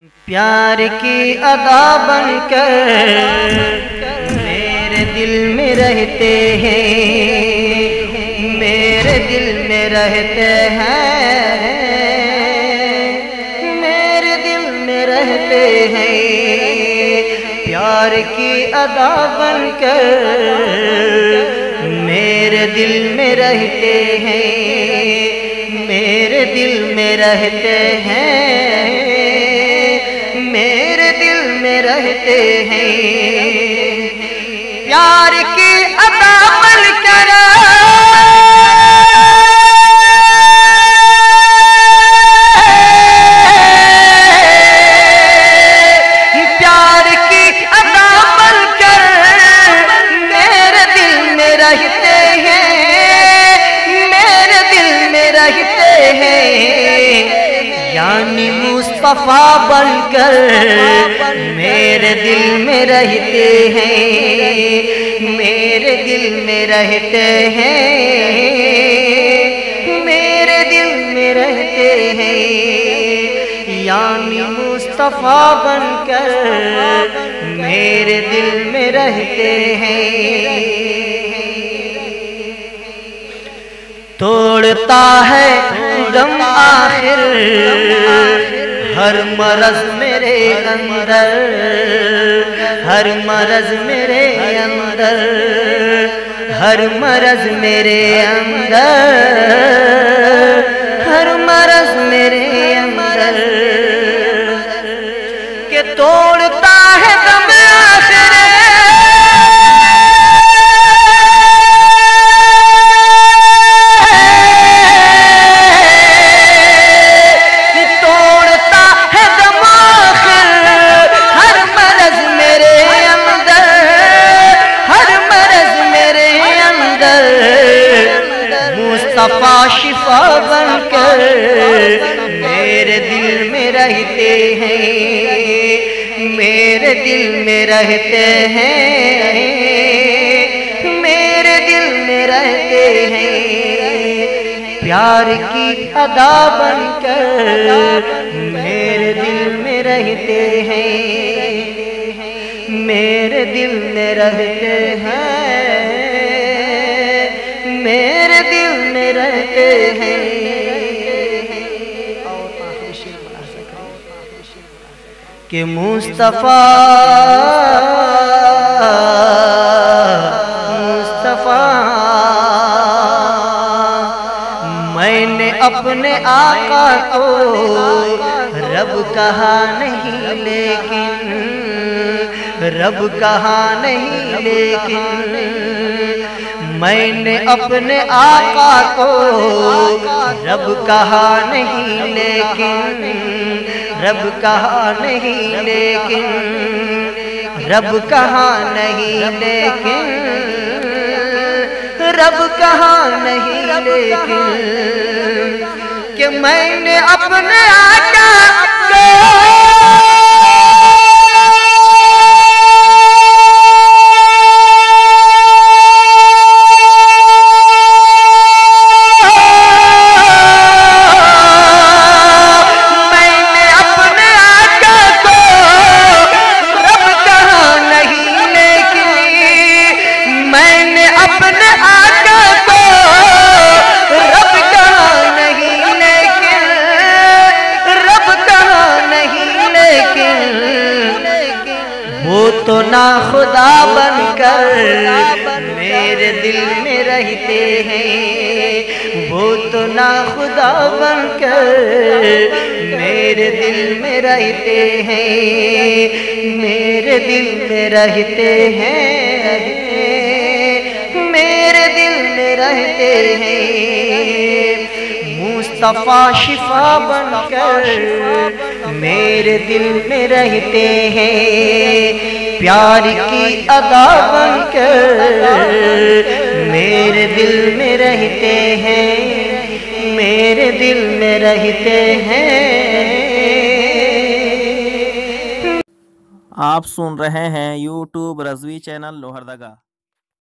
प्यार की अदा बनकर मेरे दिल में रहते हैं, मेरे दिल में रहते हैं, मेरे दिल में रहते हैं। प्यार की अदा बनकर मेरे दिल में रहते हैं, मेरे दिल में रहते हैं, मेरे दिल में रहते हैं। प्यार की अदा बनकर प्यार की अदा बनकर मेरे दिल में रहते हैं, मेरे दिल में रहते हैं। यानी मुस्तफा बनकर मेरे दिल में रहते हैं, मेरे दिल में रहते हैं, मेरे दिल में रहते हैं। यानी मुस्तफा बनकर मेरे दिल में रहते हैं। तोड़ता है दम आखिर हर मरज मेरे अंदर, हर मरज मेरे अंदर, हर मरज मेरे अंदर, हर मरज मेरे अंदर के तोड़ता है दम आखिर मुस्तफा शिफा बनकर मेरे दिल में रहते हैं, मेरे दिल में रहते हैं, मेरे दिल में रहते हैं। प्यार की अदा बनकर मेरे दिल में रहते हैं, मेरे दिल में रहते हैं, मेरे दिल में रहते हैं। कि मुस्तफा मुस्तफा मैंने अपने आका को रब कहा नहीं, लेकिन रब कहा नहीं, लेकिन मैंने अपने आका को रब कहा नहीं, लेकिन रब कहा नहीं, लेकिन रब कहा नहीं, लेकिन रब कहा नहीं, लेकिन कि मैंने अपने आका को तो ना खुदा बनकर मेरे दिल में रहते हैं, वो तो ना खुदा बनकर मेरे दिल में रहते हैं, मेरे दिल में रहते हैं, मेरे दिल में रहते हैं। मुस्तफा शिफा बनकर मेरे दिल में रहते हैं। प्यार की अदा बनकर मेरे दिल में रहते हैं, मेरे दिल में रहते हैं। आप सुन रहे हैं YouTube रज़वी चैनल लोहरदगा।